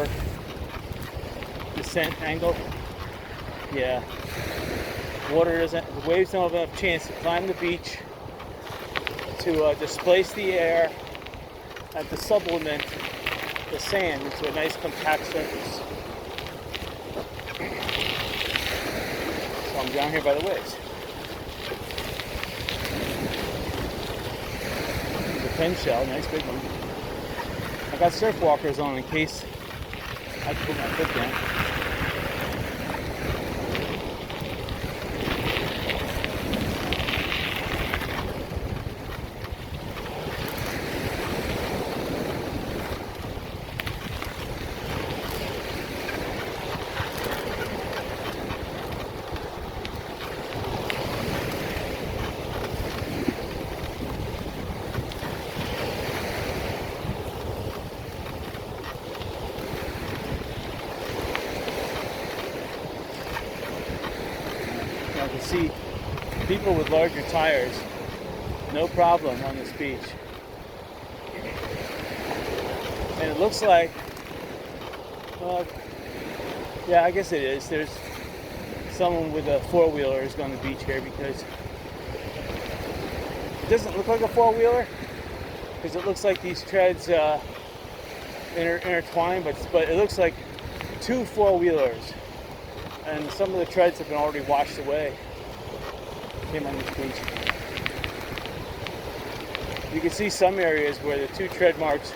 downward descent angle. Yeah. The waves don't have enough chance to climb the beach, to displace the air, and to supplement the sand into a nice compact surface. So I'm down here by the waves. There's a pen shell, nice big one. I got surf walkers on in case I put my foot down. I can see people with larger tires, no problem on this beach. And it looks like, well, yeah, I guess it is. There's someone with a four-wheeler is on the beach here because it doesn't look like a four-wheeler because it looks like these treads intertwine, but it looks like two four-wheelers. And some of the treads have been already washed away. Came on this beach. You can see some areas where the two tread marks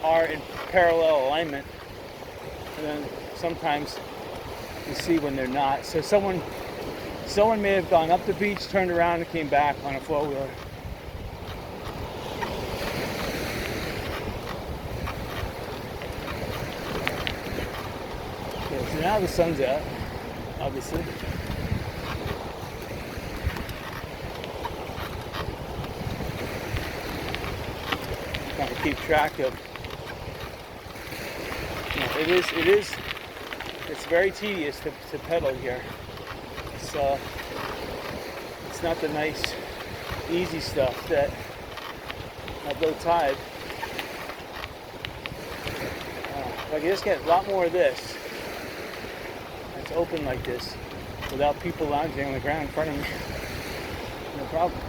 are in parallel alignment, and then sometimes you see when they're not. So someone may have gone up the beach, turned around, and came back on a four-wheeler. Okay, so now the sun's out. Obviously. Trying to keep track of. It's very tedious to pedal here. It's not the nice, easy stuff that at low tide. If I can just get a lot more of this. Open like this without people lounging on the ground in front of me. No problem.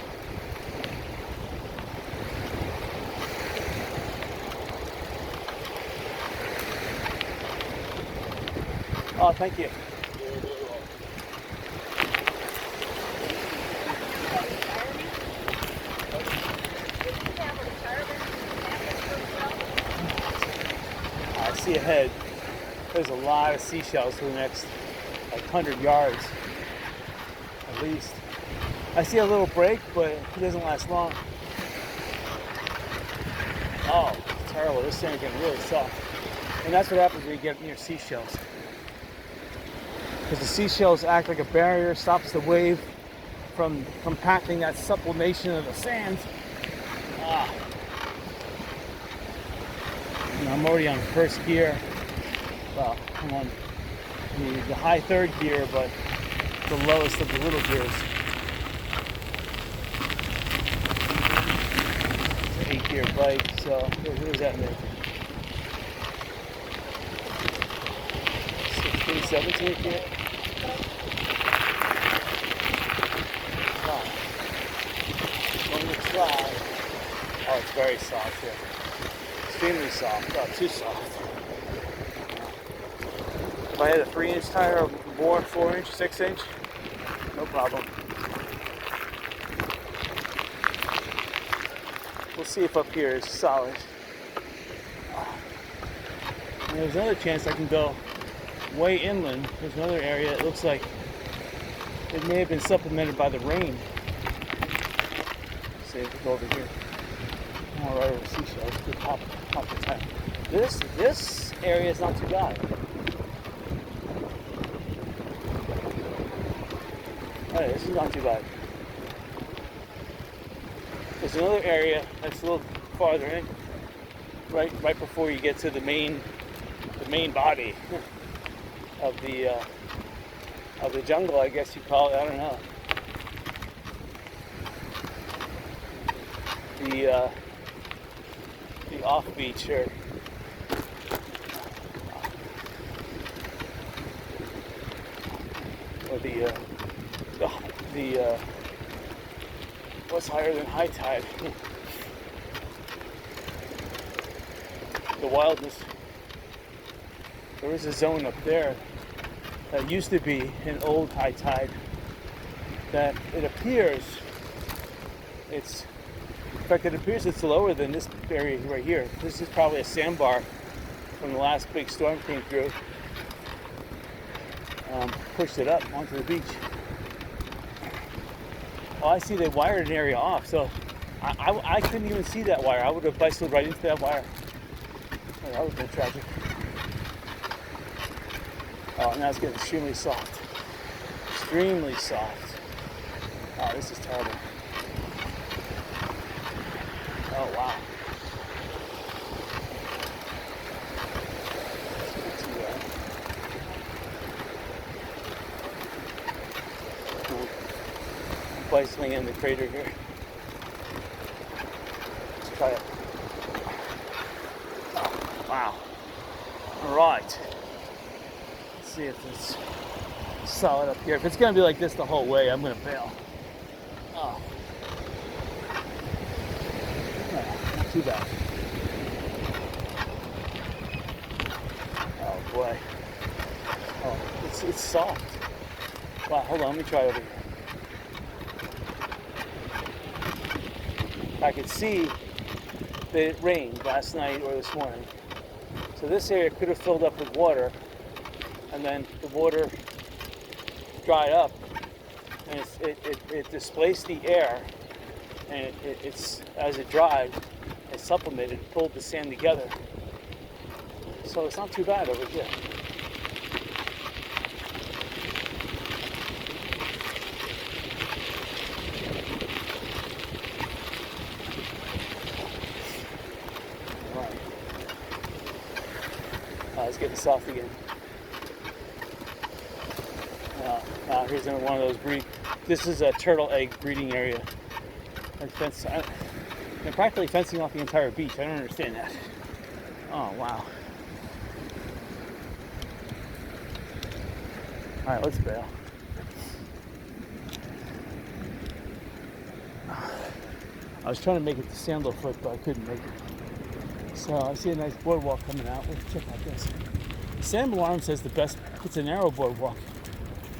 Oh, thank you. I see ahead. There's a lot of seashells for the next 100 yards at least. I see a little break, but it doesn't last long. Oh, it's terrible. This sand's getting really soft. And that's what happens when you get near seashells. Because the seashells act like a barrier, stops the wave from compacting that sublimation of the sand. I'm already on first gear. Well, I'm on the high third gear, but the lowest of the little gears. It's an 8-gear bike, so what does that make? 16, 17 gear? Going to slide. Oh, it's very soft here. Extremely soft. Oh, too soft. If I had a 3-inch tire or more, 4-inch, 6-inch, no problem. We'll see if up here is solid. And there's another chance I can go way inland. There's another area that looks like it may have been supplemented by the rain. Let's see if we go over here. All right, over seashells. Good pop the tire. This area is not too bad. Hey, this is not too bad. There's another area that's a little farther in, right before you get to the main body of the jungle, I guess you call it. I don't know. The off beach or or the what's higher than high tide? The wildness. There is a zone up there that used to be an old high tide that it appears it's lower than this area right here. This is probably a sandbar when the last big storm came through. Pushed it up onto the beach. Oh, I see they wired an area off, so I couldn't even see that wire. I would have bicycled right into that wire. Oh, that would have been tragic. Oh, now it's getting extremely soft. Extremely soft. Oh, this is terrible. Oh, wow. Bicycling in the crater here. Let's try it. Oh, wow. All right. Let's see if it's solid up here. If it's going to be like this the whole way, I'm going to bail. Oh. Not too bad. Oh boy. Oh, it's soft. Wow, hold on, let me try over here. I could see that it rained last night or this morning. So this area could have filled up with water, and then the water dried up, and it displaced the air, and it's as it dried, it supplemented, pulled the sand together. So it's not too bad over here. It's getting soft again. Here's one of those this is a turtle egg breeding area. They're practically fencing off the entire beach. I don't understand that. Oh, wow. All right, let's bail. I was trying to make it to Sandalfoot, but I couldn't make it. So I see a nice boardwalk coming out. Let's check out this. Sanibel Island says it's a narrow boardwalk,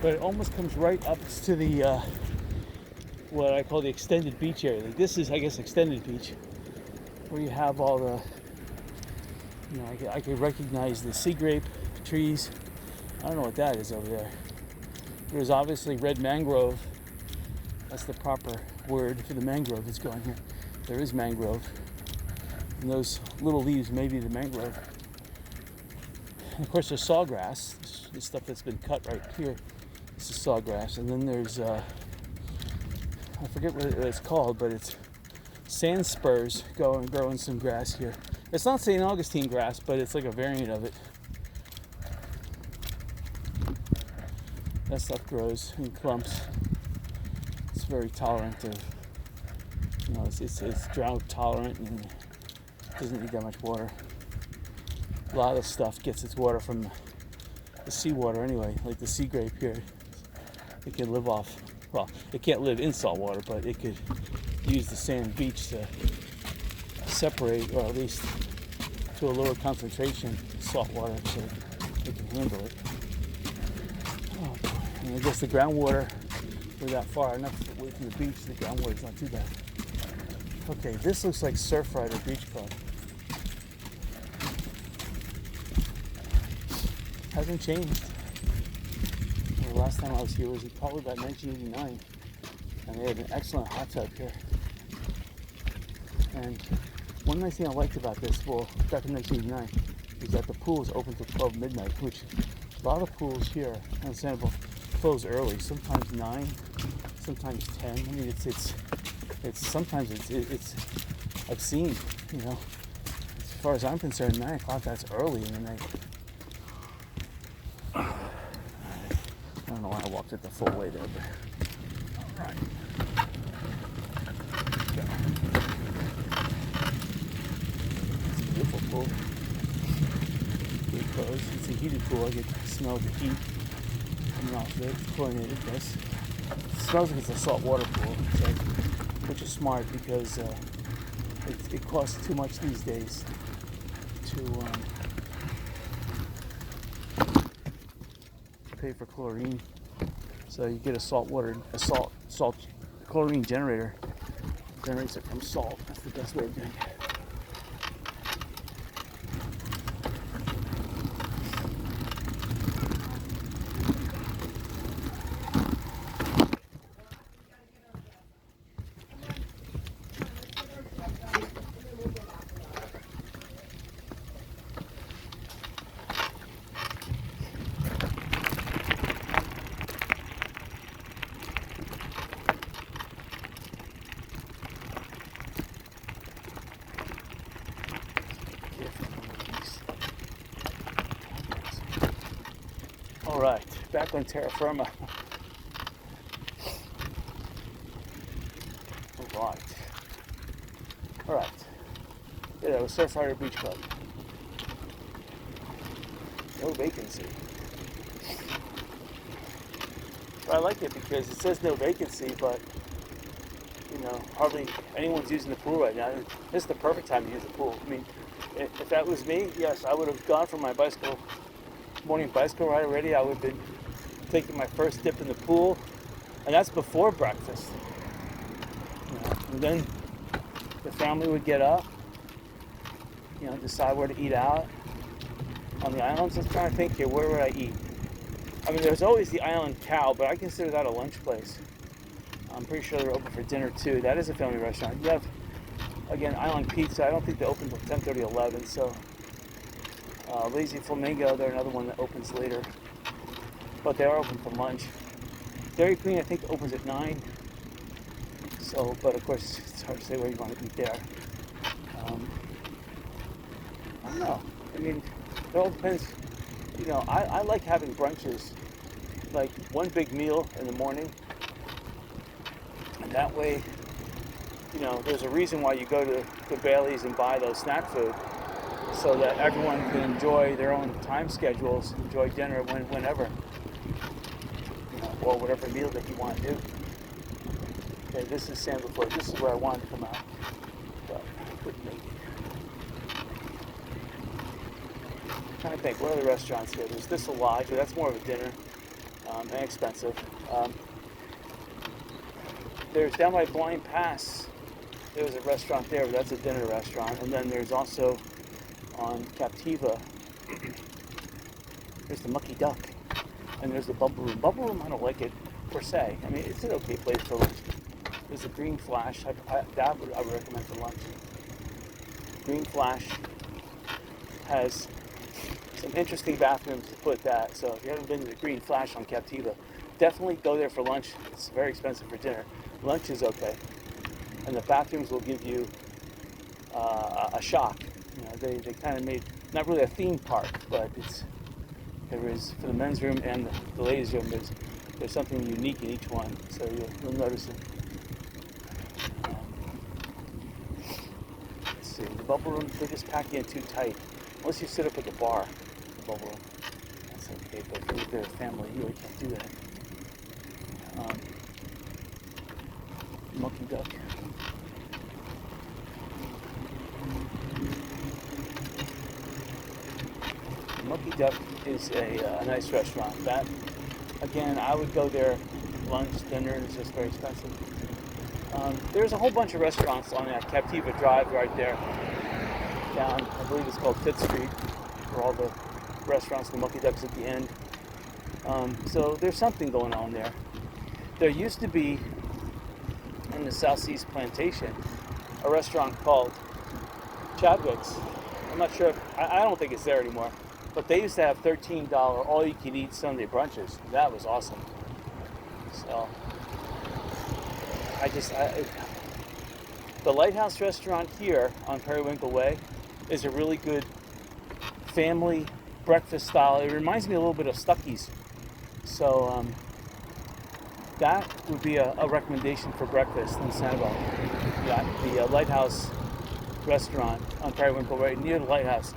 but it almost comes right up to the what I call the extended beach area. Like this is, I guess, extended beach, where you have all the, I can recognize the sea grape trees. I don't know what that is over there. There's obviously red mangrove. That's the proper word for the mangrove that's going here. There is mangrove. And those little leaves may be the mangrove. And of course there's sawgrass, this stuff that's been cut right here. This is sawgrass. And then there's, I forget what it's called, but it's sand spurs growing some grass here. It's not St. Augustine grass, but it's like a variant of it. That stuff grows in clumps. It's very tolerant of, it's drought tolerant and doesn't need that much water. A lot of stuff gets its water from the seawater anyway, like the sea grape here. It can live off, well, it can't live in salt water, but it could use the sand beach to separate, or at least to a lower concentration, salt water, so it can handle it. Oh boy. And I guess the groundwater, we're that far enough away from the beach, the groundwater's not too bad. Okay, this looks like Surfrider Beach Club. Hasn't changed. The last time I was here was probably about 1989, and they had an excellent hot tub here. And one nice thing I liked about this, well, back in 1989, is that the pool is open till 12 midnight, which a lot of pools here on Sanibel close early, sometimes 9, sometimes 10. I mean, it's sometimes it's I've seen, as far as I'm concerned, 9 o'clock, that's early in the night. I don't know why I walked it the full way there, but all right. It's a beautiful pool. Good clothes. It's a heated pool. I can smell the heat coming off it, chlorinated, yes. It smells like it's a salt water pool, so, which is smart because it costs too much these days to pay for chlorine. So you get a salt chlorine generator. Generates it from salt. That's the best way of doing it. All right, back on terra firma. All right. Yeah, it was Surfrider Beach Club. No vacancy. But I like it because it says no vacancy, but hardly anyone's using the pool right now. This is the perfect time to use the pool. I mean, if that was me, yes, I would have gone for my morning bicycle ride already. I would have been taking my first dip in the pool, and that's before breakfast. And then the family would get up, decide where to eat out on the islands. Let's try to think here, where would I eat? I mean, there's always the Island Cow, but I consider that a lunch place. I'm pretty sure they're open for dinner too. That is a family restaurant. You have, again, Island Pizza. I don't think they open until 10:30, 11. So Lazy Flamingo, they're another one that opens later, but they are open for lunch. Dairy Queen, I think, opens at 9. So, but of course, it's hard to say where you want to eat there. I don't know. I mean, it all depends. I like having brunches, like one big meal in the morning, and that way, there's a reason why you go to Bailey's and buy those snack food, so that everyone can enjoy their own time schedules, enjoy dinner whenever, or whatever meal that you want to do. Okay, this is Sanibel Cemetery. This is where I wanted to come out, but I couldn't make it. I'm trying to think, what other restaurants here? There's this Lodge, but that's more of a dinner, and expensive. There's down by Blind Pass, there's a restaurant there, but that's a dinner restaurant. And then there's also on Captiva, there's the Mucky Duck, and there's the Bubble Room. Bubble Room, I don't like it per se. I mean, it's an okay place for lunch. There's a Green Flash, I would recommend for lunch. Green Flash has some interesting bathrooms to put that. So if you haven't been to the Green Flash on Captiva, definitely go there for lunch. It's very expensive for dinner. Lunch is okay, and the bathrooms will give you a shock. They kind of made not really a theme park, but there is for the men's room and the ladies' room. There's something unique in each one, so you'll notice it. Let's see, the Bubble Room, they just pack you in too tight. Unless you sit up at the bar, the Bubble Room, that's okay. But if you're with a family, you really can't do that. Mucky Duck. Mucky Duck is a nice restaurant. That, again, I would go there lunch, dinner, and it's just very expensive. There's a whole bunch of restaurants on that Captiva Drive right there. Down, I believe it's called 5th Street, where all the restaurants, the Mucky Ducks at the end. So there's something going on there. There used to be, in the Southeast Plantation, a restaurant called Chadwick's. I'm not sure, I don't think it's there anymore, but they used to have $13 all-you-can-eat Sunday brunches. That was awesome. So, the Lighthouse Restaurant here on Periwinkle Way is a really good family breakfast style. It reminds me a little bit of Stuckey's. So, that would be a recommendation for breakfast in Sanibel. Yeah, the Lighthouse Restaurant on Periwinkle Way, near the Lighthouse.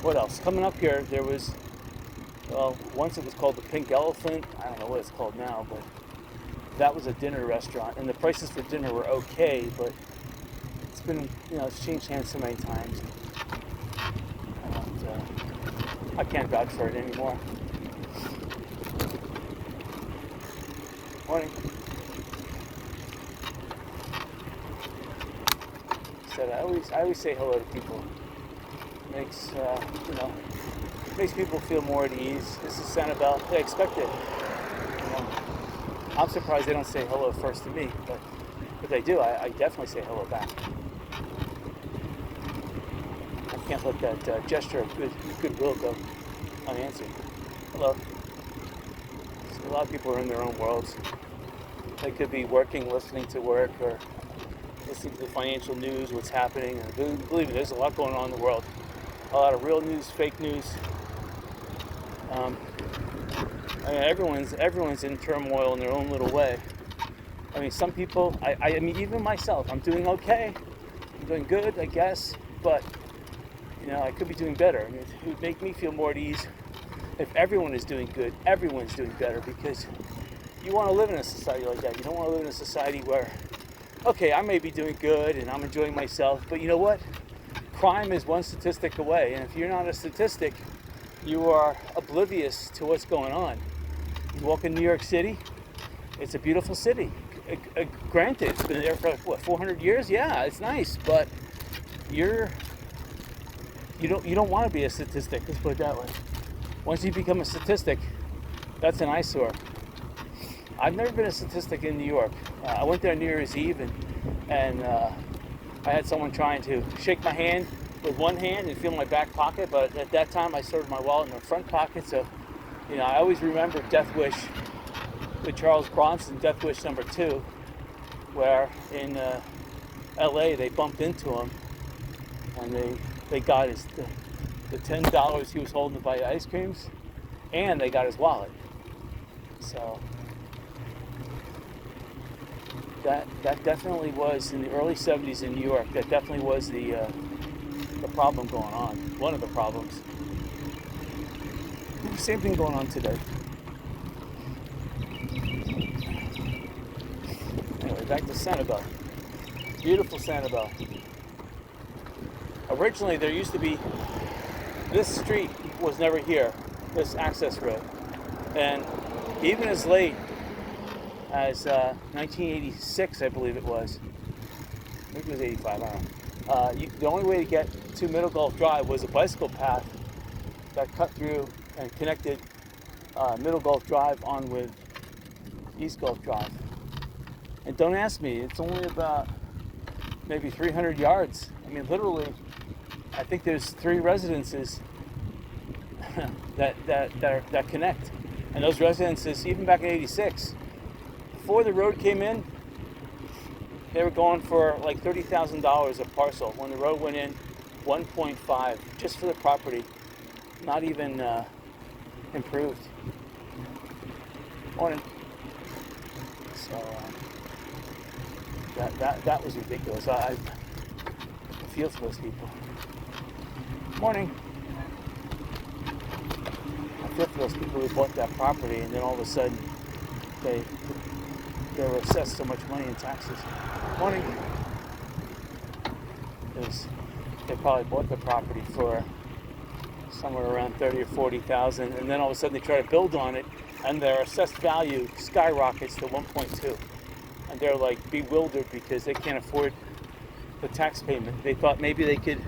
What else? Coming up here, there was Well, once it was called the Pink Elephant. I don't know what it's called now, but that was a dinner restaurant, and the prices for dinner were okay, but it's been, it's changed hands so many times. I can't vouch for it anymore. Morning. So I always say hello to people. Makes makes people feel more at ease. This is Sanibel. They expect it. I'm surprised they don't say hello first to me, but if they do, I definitely say hello back. I can't let that gesture of goodwill go unanswered. Hello. So a lot of people are in their own worlds. They could be working, listening to work, or listening to the financial news, what's happening. And believe me, there's a lot going on in the world. A lot of real news, fake news. Everyone's in turmoil in their own little way. I mean, some people, I mean, even myself, I'm doing okay. I'm doing good, I guess, but, I could be doing better. I mean, it would make me feel more at ease if everyone is doing good, everyone's doing better, because you want to live in a society like that. You don't want to live in a society where, okay, I may be doing good and I'm enjoying myself, but you know what? Crime is one statistic away, and if you're not a statistic, you are oblivious to what's going on. You walk in New York City, it's a beautiful city. Granted, it's been there for 400 years. Yeah, it's nice, but you don't want to be a statistic. Let's put it that way. Once you become a statistic, that's an eyesore. I've never been a statistic in New York. I went there New Year's Eve, and I had someone trying to shake my hand with one hand and feel my back pocket, but at that time I stored my wallet in the front pocket, so I always remember Death Wish with Charles Bronson, Death Wish number 2, where in LA they bumped into him and they got the $10 he was holding to buy ice creams, and they got his wallet. So that definitely was in the early 70s in New York. That definitely was the problem going on. One of the problems. Same thing going on today. Anyway, back to Sanibel. Beautiful Sanibel. Originally, there used to be, this street was never here, this access road. And even as late as 1986, I believe it was. Maybe it was 85, I don't know. The only way to get to Middle Gulf Drive was a bicycle path that cut through and connected Middle Gulf Drive on with East Gulf Drive. And don't ask me, it's only about maybe 300 yards. I mean, literally, I think there's 3 residences that connect. And those residences, even back in 86, before the road came in, they were going for like $30,000 a parcel. When the road went in, 1.5 just for the property, not even improved. Morning. So that was ridiculous. I feel for those people. Morning. I feel for those people who bought that property and then all of a sudden they were assessed so much money in taxes. Morning. Because they probably bought the property for somewhere around 30 or 40,000, and then all of a sudden they try to build on it, and their assessed value skyrockets to 1.2, and they're like bewildered because they can't afford the tax payment. They thought maybe they could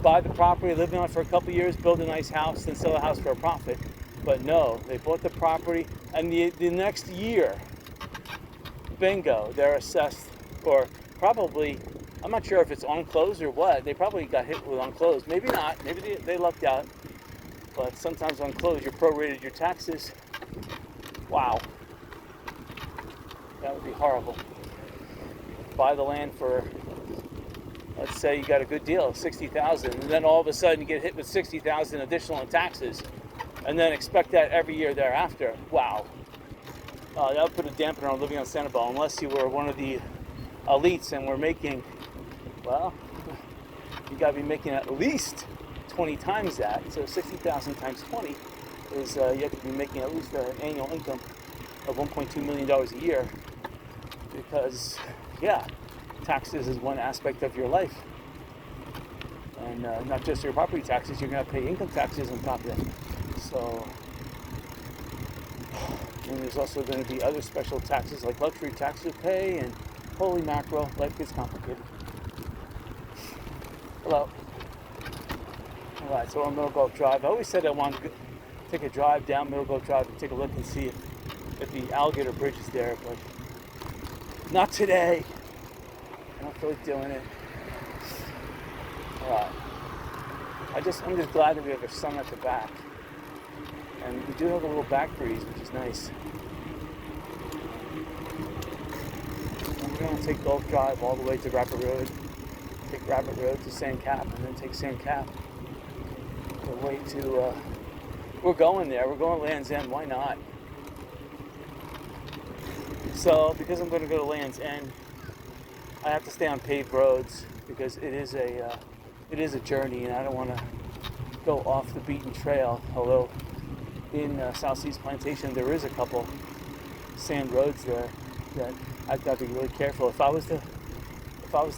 buy the property, live on it for a couple years, build a nice house, then sell the house for a profit. But no, they bought the property, and the next year, bingo, they're assessed, or probably, I'm not sure if it's on close or what. They probably got hit with on close. Maybe not. Maybe they lucked out. But sometimes on close, you're prorated your taxes. Wow. That would be horrible. Buy the land for, let's say you got a good deal, $60,000, and then all of a sudden you get hit with $60,000 additional in taxes, and then expect that every year thereafter. Wow. That would put a dampener on living on Sanibel, unless you were one of the elites and were making, well, you got to be making at least 20 times that. So 60,000 times 20, is you have to be making at least an annual income of $1.2 million a year, because, yeah, taxes is one aspect of your life. And not just your property taxes, you're going to pay income taxes on top of that. So, and there's also going to be other special taxes like luxury tax to pay, and holy mackerel, life gets complicated. Hello. Alright, so we're on Middle Gulf Drive. I always said I wanted to take a drive down Middle Gulf Drive and take a look and see if the alligator bridge is there, but not today. I don't feel like doing it. Alright. I'm just glad that we have a sun at the back. And we do have a little back breeze, which is nice. And we're going to take Gulf Drive all the way to Rabbit Road. Take Rabbit Road to Sand Cap, and then take Sand Cap the way to, we're going there. We're going to Land's End. Why not? So, because I'm going to go to Land's End, I have to stay on paved roads because it is a journey, and I don't want to go off the beaten trail. Although in South Seas Plantation there is a couple sand roads there that I've got to be really careful. If I was to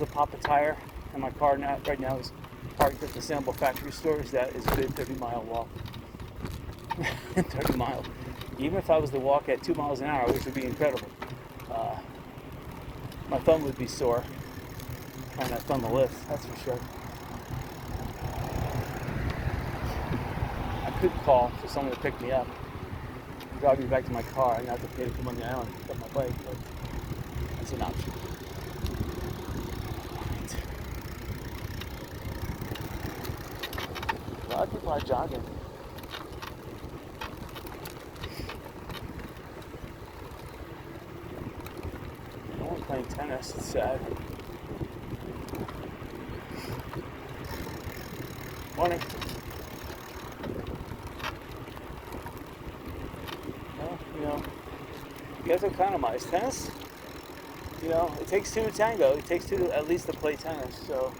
pop a tire, and my car right now is parked at the Sanibel factory stores, that is a good 30-mile walk. 30 miles. Even if I was to walk at 2 miles an hour, which would be incredible, my thumb would be sore trying to thumb a lift, that's for sure. I could call for someone to pick me up and drive me back to my car and not have to pay to come on the island and pick up my bike, but that's an option. A lot of people are jogging. No one's playing tennis, it's sad. Morning. Well, you have to economize. Tennis, it takes two to tango. It takes two to at least to play tennis, so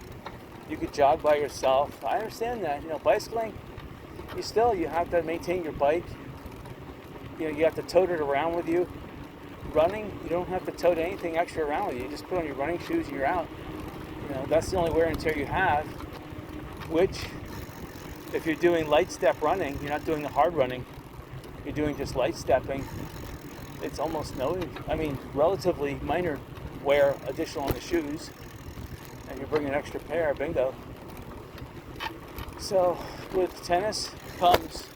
you could jog by yourself. I understand that. Bicycling, you have to maintain your bike. You have to tote it around with you. Running, you don't have to tote anything extra around with you. You just put on your running shoes and you're out. That's the only wear and tear you have, which, if you're doing light step running, you're not doing the hard running, you're doing just light stepping, it's almost relatively minor wear additional on the shoes, and you bring an extra pair, bingo. So with tennis comes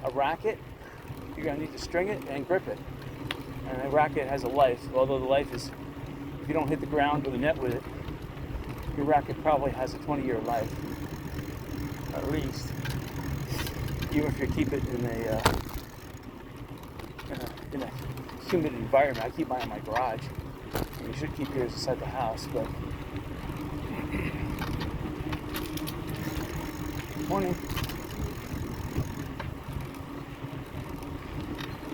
a racket. You're going to need to string it and grip it. And a racket has a life, although the life is, if you don't hit the ground with a net with it, your racket probably has a 20-year life, at least. Even if you keep it in a humid environment. I keep mine in my garage. And you should keep yours inside the house, but morning.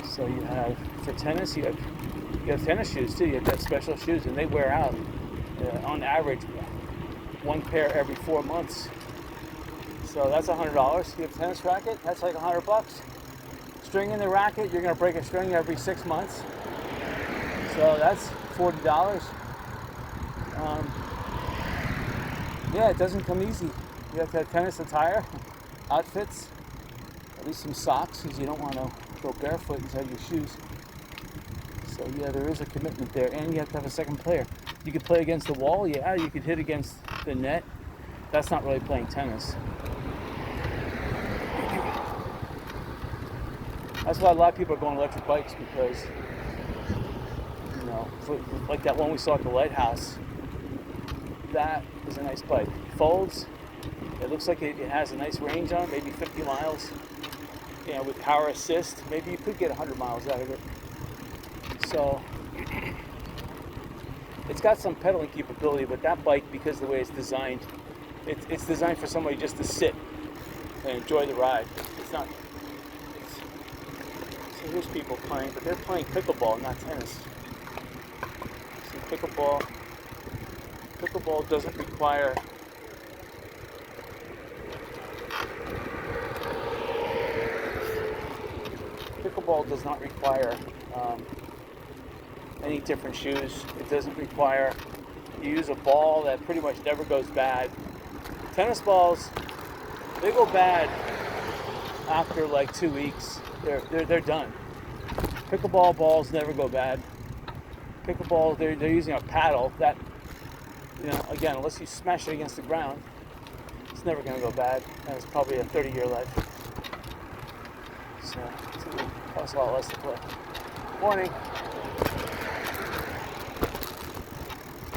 So you have, for tennis, you have tennis shoes too. You have that special shoes, and they wear out. On average, one pair every 4 months. So that's $100. You have a tennis racket, that's like $100. String in the racket, you're going to break a string every 6 months. So that's $40. Yeah, it doesn't come easy. You have to have tennis attire, outfits, at least some socks, because you don't want to go barefoot inside your shoes. So yeah, there is a commitment there, and you have to have a second player. You could play against the wall, yeah, you could hit against the net. That's not really playing tennis. That's why a lot of people are going electric bikes, because, like that one we saw at the Lighthouse, that is a nice bike. It folds, it looks like it has a nice range on it, maybe 50 miles. With power assist, maybe you could get 100 miles out of it. So, it's got some pedaling capability, but that bike, because of the way it's designed, it's designed for somebody just to sit and enjoy the ride. It's not. So here's people playing, but they're playing pickleball, not tennis. See, pickleball doesn't require pickleball does not require any different shoes. It doesn't require you use a ball that pretty much never goes bad. Tennis balls, they go bad after like 2 weeks. They're done. Pickleball balls never go bad. Pickleball, they're using a paddle that, again, unless you smash it against the ground, it's never going to go bad, and it's probably a 30-year life. So it's going to cost a lot less to play. Morning.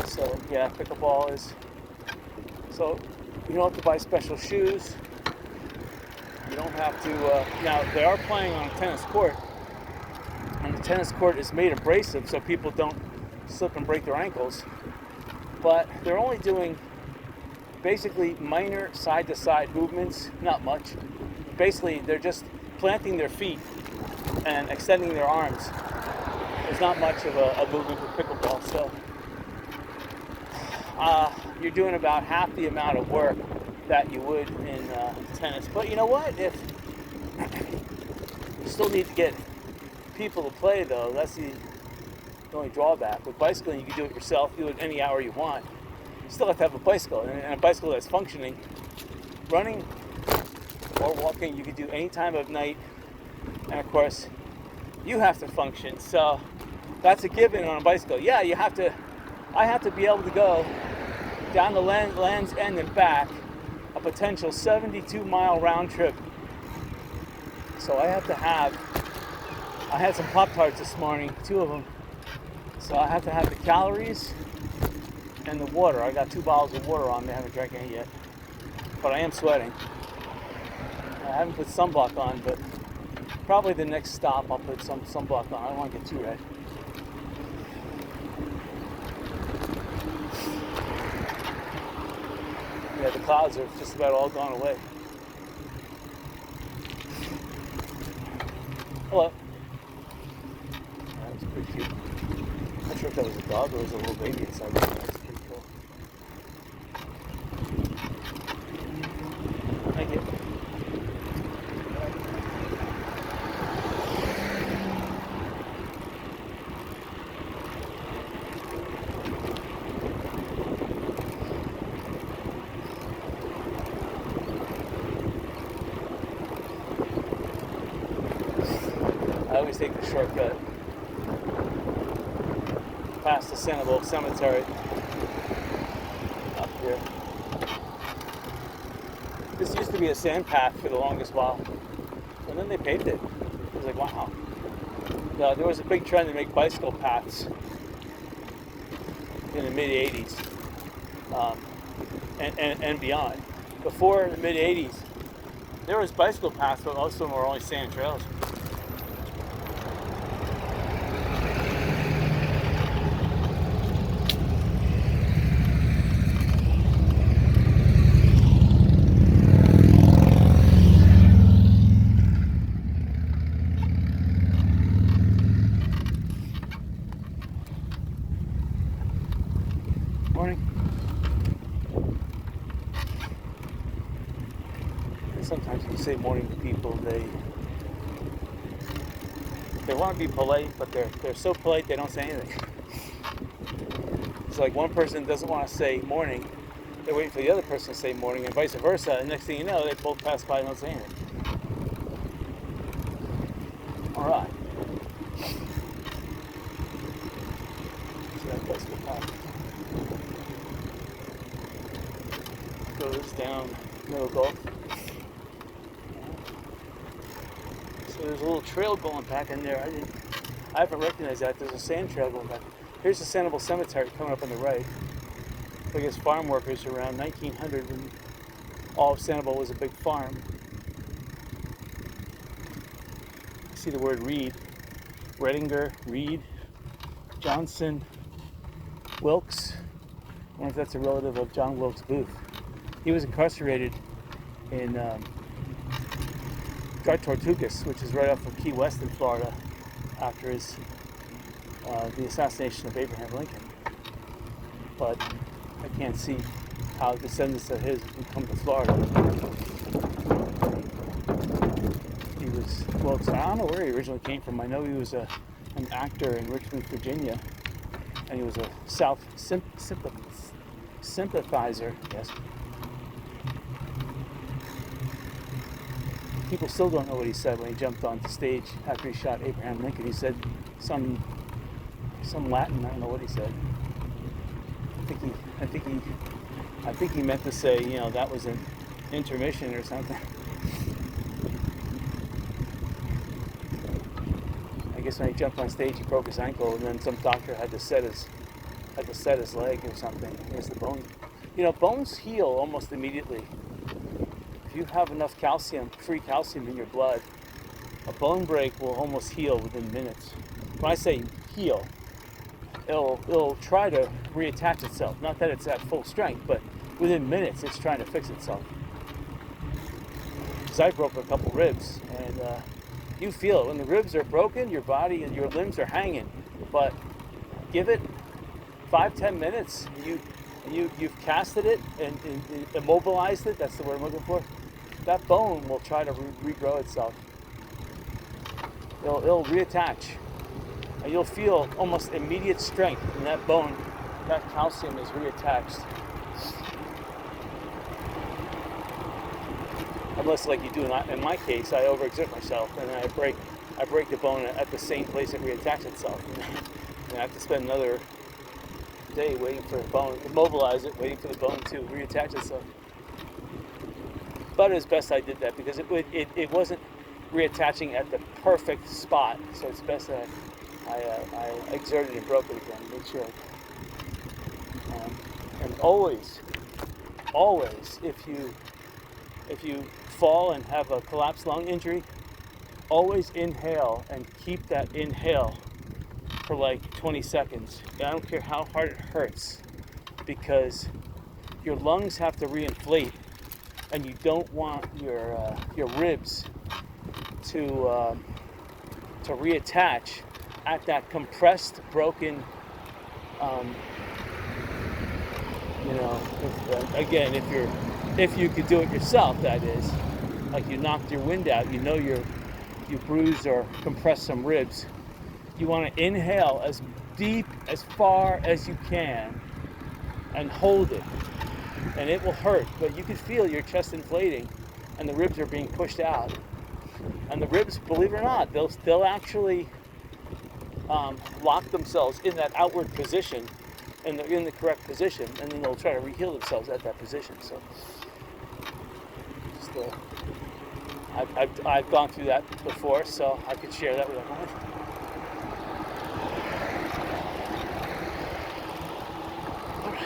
So yeah, pickleball is. So you don't have to buy special shoes. You don't have to. Now they are playing on a tennis court, and the tennis court is made abrasive so people don't slip and break their ankles. But they're only doing basically minor side-to-side movements, not much. Basically, they're just planting their feet and extending their arms. There's not much of a movement with pickleball, so you're doing about half the amount of work that you would in tennis. But you know what? If you still need to get people to play, though, that's the only drawback. With bicycling, you can do it yourself, do it any hour you want. You still have to have a bicycle, and a bicycle that's functioning. Running or walking, you can do any time of night, and of course, you have to function. So that's a given on a bicycle. Yeah, I have to be able to go down the Land's End and back, a potential 72-mile round trip. So I had some Pop-Tarts this morning, 2 of them. So I have to have the calories and the water. I got 2 bottles of water on me. I haven't drank any yet, but I am sweating. I haven't put sunblock on, but probably the next stop I'll put some sunblock on. I don't want to get too red. Yeah, the clouds are just about all gone away. Hello. That was pretty cute. I'm not sure if that was a dog or was a little baby inside there. That's pretty cool. Thank you. I always take the shortcut past the Sanibel Cemetery up here. This used to be a sand path for the longest while, and then they paved it. I was like, wow. There was a big trend to make bicycle paths in the mid-'80s and beyond. Before the mid-'80s, there was bicycle paths, but most of them were only sand trails. Morning. And sometimes when you say morning to people, they want to be polite, but they're so polite they don't say anything. It's like one person doesn't want to say morning, they're waiting for the other person to say morning, and vice versa, and next thing you know, they both pass by and don't say anything. Alright. So that bicycle path goes down Middle Gulf. So there's a little trail going back in there. I haven't recognized that. There's a sand trail going back. Here's the Sanibel Cemetery coming up on the right. I guess farm workers around 1900 when all of Sanibel was a big farm. I see the word Reed. Redinger, Reed, Johnson, Wilkes. I wonder if that's a relative of John Wilkes Booth. He was incarcerated in Tortugas, which is right off of Key West in Florida, after the assassination of Abraham Lincoln. But I can't see how descendants of his would come to Florida. He was, Well, so I don't know where he originally came from. I know he was an actor in Richmond, Virginia, and he was a South sympathizer. Yes. People still don't know what he said when he jumped onto stage after he shot Abraham Lincoln. He said some Latin. I don't know what he said. I think he meant to say, you know, that was an intermission or something. I guess when he jumped on stage, he broke his ankle, and then some doctor had to set his leg or something. Here's the bone. You know, bones heal almost immediately. If you have enough calcium, free calcium in your blood, a bone break will almost heal within minutes. When I say heal, it'll try to reattach itself. Not that it's at full strength, but within minutes it's trying to fix itself. Because I broke a couple ribs, and you feel it. When the ribs are broken, your body and your limbs are hanging. But give it 5-10 minutes, you've casted it and immobilized it. That's the word I'm looking for. That bone will try to regrow itself. It'll reattach, and you'll feel almost immediate strength in that bone. That calcium is reattached. Unless, like you do in my case, I overexert myself and I break the bone at the same place it reattaches itself, and I have to spend another day waiting for the bone, immobilize it, waiting for the bone to reattach itself. But as best I did that, because it wasn't reattaching at the perfect spot, so it's best that I exerted and broke it again, make sure. And always, if you fall and have a collapsed lung injury, always inhale and keep that inhale for like 20 seconds. I don't care how hard it hurts, because your lungs have to reinflate, and you don't want your ribs to reattach at that compressed, broken. You know, if you could do it yourself, that is, like you knocked your wind out, you know you bruised or compressed some ribs. You want to inhale as deep, as far as you can, and hold it. And it will hurt, but you can feel your chest inflating, and the ribs are being pushed out. And the ribs, believe it or not, they'll actually lock themselves in that outward position, and they're in the correct position, and then they'll try to re-heal themselves at that position. So, just I've gone through that before, so I could share that with everyone.